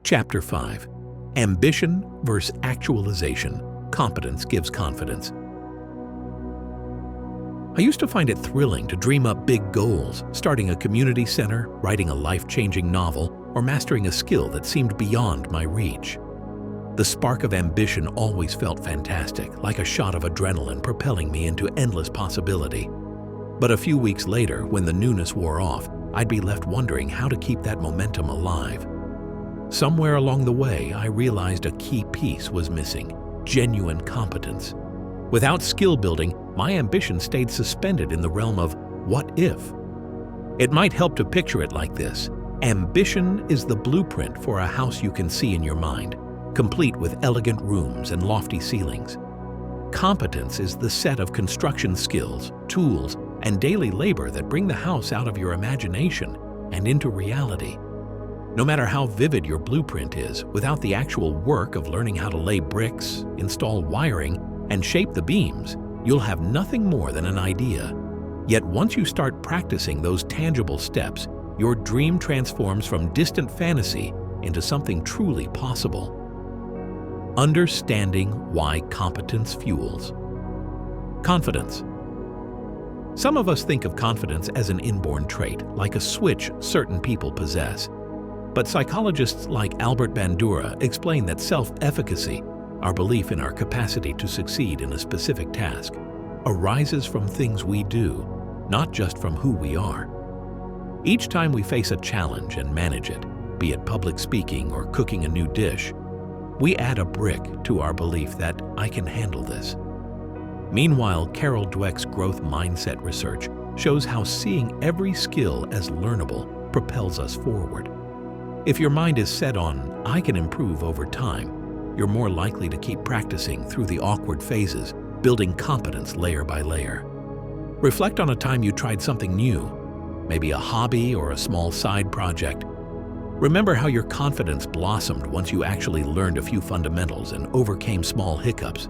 Chapter 5. Ambition versus Actualization. Competence gives confidence. I used to find it thrilling to dream up big goals, starting a community center, writing a life-changing novel, or mastering a skill that seemed beyond my reach. The spark of ambition always felt fantastic, like a shot of adrenaline propelling me into endless possibility. But a few weeks later, when the newness wore off, I'd be left wondering how to keep that momentum alive. Somewhere along the way, I realized a key piece was missing: genuine competence. Without skill building, my ambition stayed suspended in the realm of what if. It might help to picture it like this. Ambition is the blueprint for a house you can see in your mind, complete with elegant rooms and lofty ceilings. Competence is the set of construction skills, tools, and daily labor that bring the house out of your imagination and into reality. No matter how vivid your blueprint is, without the actual work of learning how to lay bricks, install wiring, and shape the beams, you'll have nothing more than an idea. Yet once you start practicing those tangible steps, your dream transforms from distant fantasy into something truly possible. Understanding why competence fuels. Confidence. Some of us think of confidence as an inborn trait, like a switch certain people possess. But psychologists like Albert Bandura explain that self-efficacy, our belief in our capacity to succeed in a specific task, arises from things we do, not just from who we are. Each time we face a challenge and manage it, be it public speaking or cooking a new dish, we add a brick to our belief that I can handle this. Meanwhile, Carol Dweck's growth mindset research shows how seeing every skill as learnable propels us forward. If your mind is set on, I can improve over time, you're more likely to keep practicing through the awkward phases, building competence layer by layer. Reflect on a time you tried something new, maybe a hobby or a small side project. Remember how your confidence blossomed once you actually learned a few fundamentals and overcame small hiccups.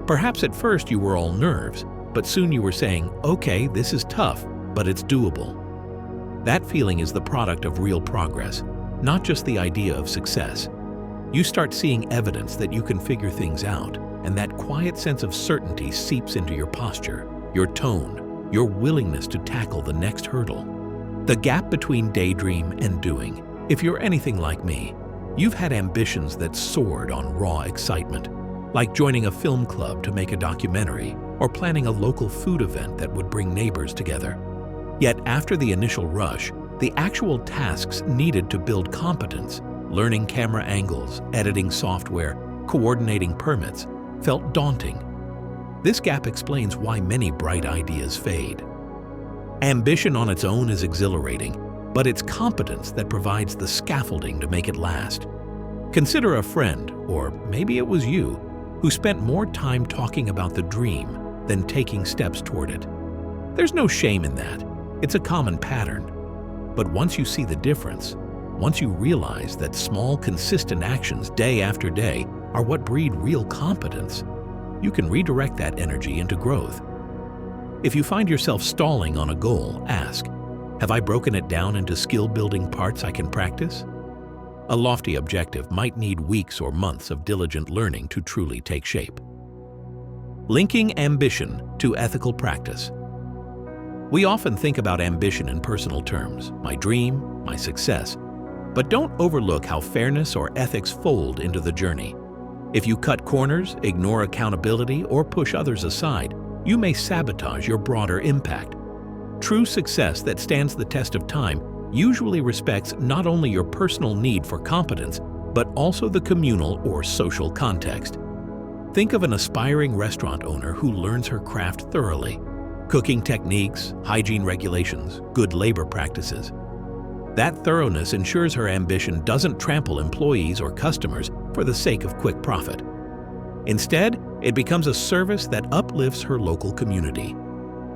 Perhaps at first you were all nerves, but soon you were saying, okay, this is tough, but it's doable. That feeling is the product of real progress, not just the idea of success. You start seeing evidence that you can figure things out, and that quiet sense of certainty seeps into your posture, your tone, your willingness to tackle the next hurdle. The gap between daydream and doing. If you're anything like me, you've had ambitions that soared on raw excitement, like joining a film club to make a documentary or planning a local food event that would bring neighbors together. Yet after the initial rush, the actual tasks needed to build competence, learning camera angles, editing software, coordinating permits, felt daunting. This gap explains why many bright ideas fade. Ambition on its own is exhilarating, but it's competence that provides the scaffolding to make it last. Consider a friend, or maybe it was you, who spent more time talking about the dream than taking steps toward it. There's no shame in that. It's a common pattern. But once you see the difference, once you realize that small, consistent actions day after day are what breed real competence, you can redirect that energy into growth. If you find yourself stalling on a goal, ask, have I broken it down into skill-building parts I can practice? A lofty objective might need weeks or months of diligent learning to truly take shape. Linking ambition to ethical practice. We often think about ambition in personal terms, my dream, my success, but don't overlook how fairness or ethics fold into the journey. If you cut corners, ignore accountability, or push others aside, you may sabotage your broader impact. True success that stands the test of time usually respects not only your personal need for competence, but also the communal or social context. Think of an aspiring restaurant owner who learns her craft thoroughly. Cooking techniques, hygiene regulations, good labor practices. That thoroughness ensures her ambition doesn't trample employees or customers for the sake of quick profit. Instead, it becomes a service that uplifts her local community.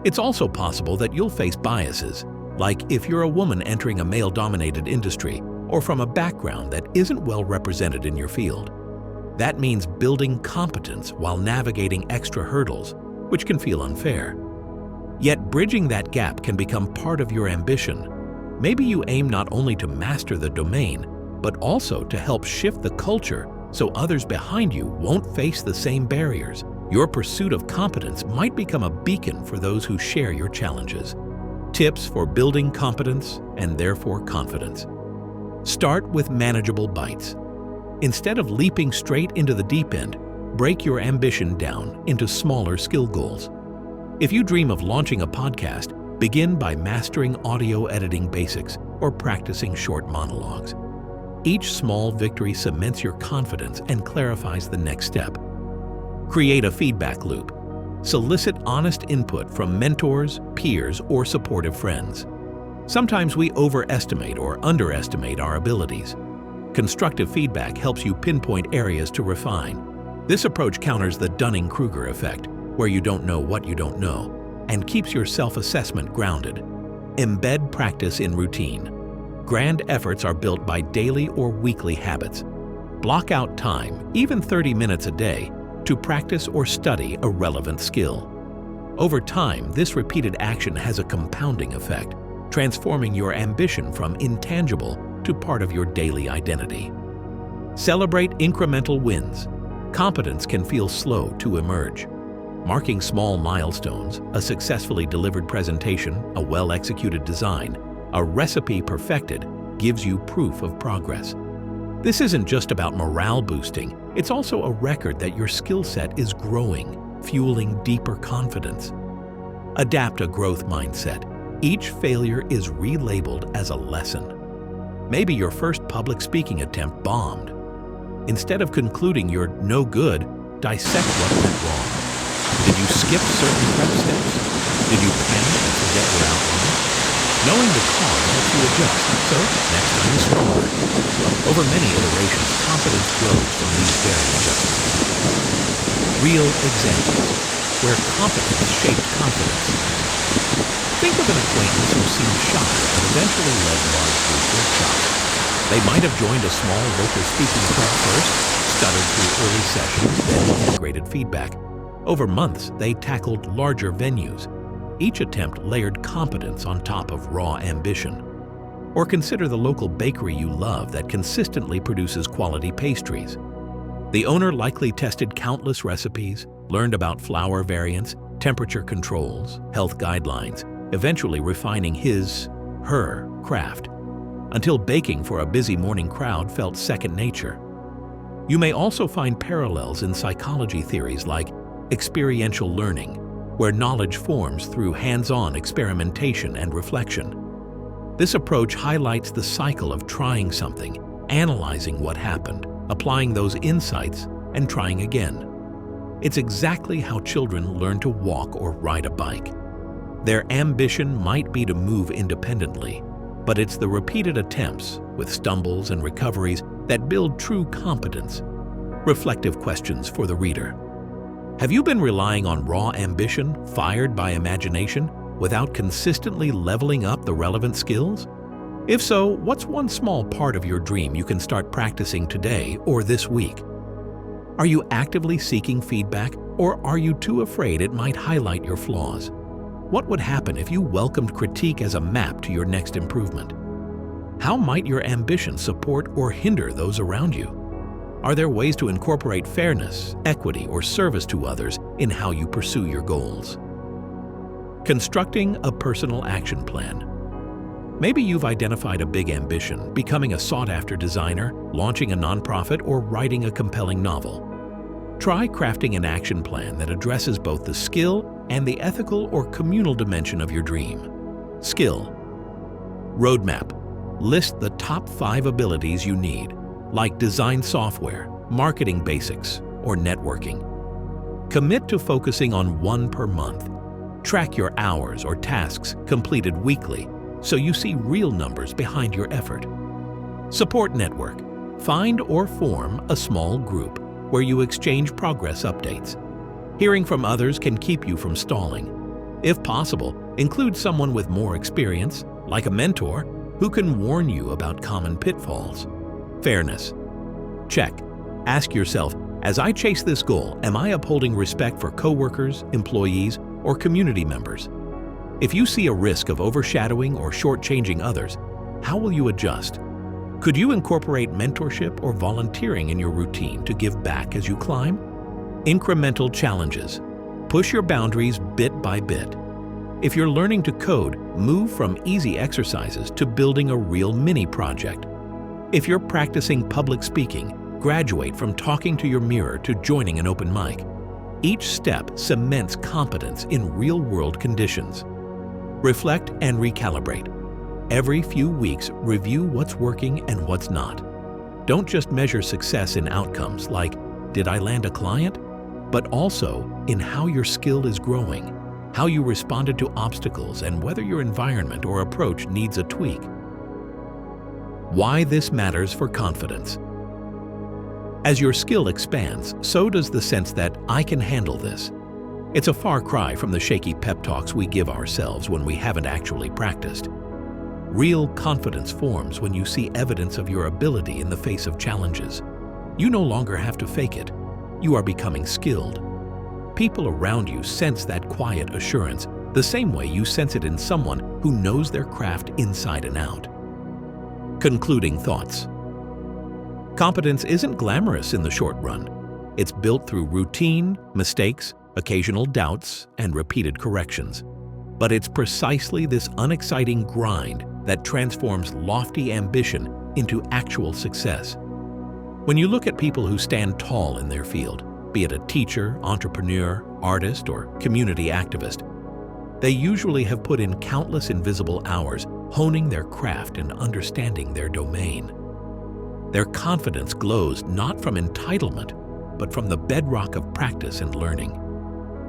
It's also possible that you'll face biases, like if you're a woman entering a male-dominated industry or from a background that isn't well represented in your field. That means building competence while navigating extra hurdles, which can feel unfair. Yet bridging that gap can become part of your ambition. Maybe you aim not only to master the domain, but also to help shift the culture so others behind you won't face the same barriers. Your pursuit of competence might become a beacon for those who share your challenges. Tips for building competence and therefore confidence. Start with manageable bites. Instead of leaping straight into the deep end, break your ambition down into smaller skill goals. If you dream of launching a podcast, begin by mastering audio editing basics or practicing short monologues. Each small victory cements your confidence and clarifies the next step. Create a feedback loop. Solicit honest input from mentors, peers, or supportive friends. Sometimes we overestimate or underestimate our abilities. Constructive feedback helps you pinpoint areas to refine. This approach counters the Dunning-Kruger effect, where you don't know what you don't know, and keeps your self-assessment grounded. Embed practice in routine. Grand efforts are built by daily or weekly habits. Block out time, even 30 minutes a day, to practice or study a relevant skill. Over time, this repeated action has a compounding effect, transforming your ambition from intangible to part of your daily identity. Celebrate incremental wins. Competence can feel slow to emerge. Marking small milestones, a successfully delivered presentation, a well-executed design, a recipe perfected, gives you proof of progress. This isn't just about morale boosting, it's also a record that your skill set is growing, fueling deeper confidence. Adapt a growth mindset. Each failure is relabeled as a lesson. Maybe your first public speaking attempt bombed. Instead of concluding you're no good, dissect what went wrong. Did you skip certain prep steps? Did you panic and forget your outline? Knowing the cause helps you adjust, so next time is stronger. Over many iterations, confidence grows from these very adjustments. Real examples where competence shaped confidence. Think of an acquaintance who seemed shy but eventually led large group workshops. They might have joined a small local speaking club first, stuttered through early sessions, then integrated feedback. Over months, they tackled larger venues. Each attempt layered competence on top of raw ambition. Or consider the local bakery you love that consistently produces quality pastries. The owner likely tested countless recipes, learned about flour variants, temperature controls, health guidelines, eventually refining her craft, until baking for a busy morning crowd felt second nature. You may also find parallels in psychology theories like experiential learning, where knowledge forms through hands-on experimentation and reflection. This approach highlights the cycle of trying something, analyzing what happened, applying those insights, and trying again. It's exactly how children learn to walk or ride a bike. Their ambition might be to move independently, but it's the repeated attempts, with stumbles and recoveries, that build true competence. Reflective questions for the reader. Have you been relying on raw ambition, fired by imagination, without consistently leveling up the relevant skills? If so, what's one small part of your dream you can start practicing today or this week? Are you actively seeking feedback, or are you too afraid it might highlight your flaws? What would happen if you welcomed critique as a map to your next improvement? How might your ambition support or hinder those around you? Are there ways to incorporate fairness, equity, or service to others in how you pursue your goals? Constructing a personal action plan. Maybe you've identified a big ambition, becoming a sought-after designer, launching a nonprofit, or writing a compelling novel. Try crafting an action plan that addresses both the skill and the ethical or communal dimension of your dream. Skill. Roadmap. List the top 5 abilities you need, like design software, marketing basics, or networking. Commit to focusing on one per month. Track your hours or tasks completed weekly so you see real numbers behind your effort. Support network. Find or form a small group where you exchange progress updates. Hearing from others can keep you from stalling. If possible, include someone with more experience, like a mentor, who can warn you about common pitfalls. Fairness. Check. Ask yourself, as I chase this goal, am I upholding respect for coworkers, employees, or community members? If you see a risk of overshadowing or shortchanging others, how will you adjust? Could you incorporate mentorship or volunteering in your routine to give back as you climb? Incremental challenges. Push your boundaries bit by bit. If you're learning to code, move from easy exercises to building a real mini project. If you're practicing public speaking, graduate from talking to your mirror to joining an open mic. Each step cements competence in real-world conditions. Reflect and recalibrate. Every few weeks, review what's working and what's not. Don't just measure success in outcomes like, did I land a client? But also in how your skill is growing, how you responded to obstacles, and whether your environment or approach needs a tweak. Why this matters for confidence. As your skill expands, so does the sense that I can handle this. It's a far cry from the shaky pep talks we give ourselves when we haven't actually practiced. Real confidence forms when you see evidence of your ability in the face of challenges. You no longer have to fake it. You are becoming skilled. People around you sense that quiet assurance the same way you sense it in someone who knows their craft inside and out. Concluding thoughts. Competence isn't glamorous in the short run. It's built through routine, mistakes, occasional doubts, and repeated corrections. But it's precisely this unexciting grind that transforms lofty ambition into actual success. When you look at people who stand tall in their field, be it a teacher, entrepreneur, artist, or community activist, they usually have put in countless invisible hours honing their craft and understanding their domain. Their confidence glows not from entitlement, but from the bedrock of practice and learning.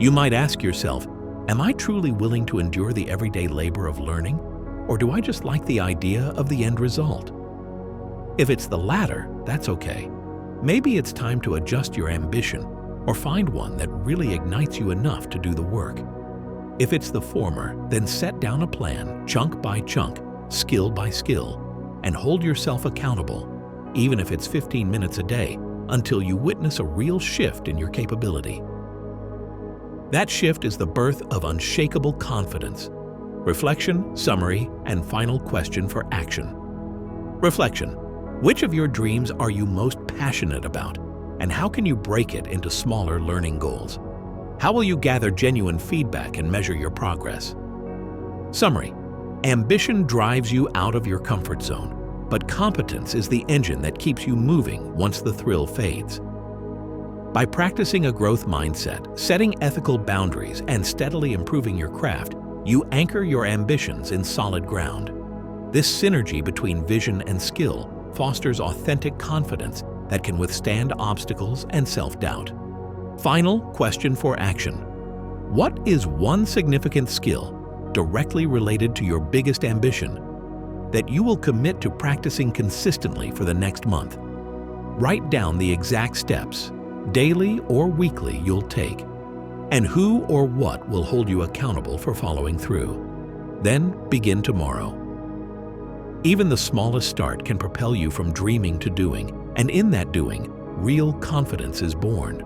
You might ask yourself, am I truly willing to endure the everyday labor of learning? Or do I just like the idea of the end result? If it's the latter, that's okay. Maybe it's time to adjust your ambition or find one that really ignites you enough to do the work. If it's the former, then set down a plan, chunk by chunk, skill by skill, and hold yourself accountable, even if it's 15 minutes a day, until you witness a real shift in your capability. That shift is the birth of unshakable confidence. Reflection, summary, and final question for action. Reflection. Which of your dreams are you most passionate about, and how can you break it into smaller learning goals? How will you gather genuine feedback and measure your progress? Summary. Ambition drives you out of your comfort zone, but competence is the engine that keeps you moving once the thrill fades. By practicing a growth mindset, setting ethical boundaries, and steadily improving your craft, you anchor your ambitions in solid ground. This synergy between vision and skill fosters authentic confidence that can withstand obstacles and self-doubt. Final question for action. What is one significant skill directly related to your biggest ambition that you will commit to practicing consistently for the next month? Write down the exact steps, daily or weekly, you'll take, and who or what will hold you accountable for following through. Then begin tomorrow. Even the smallest start can propel you from dreaming to doing, and in that doing, real confidence is born.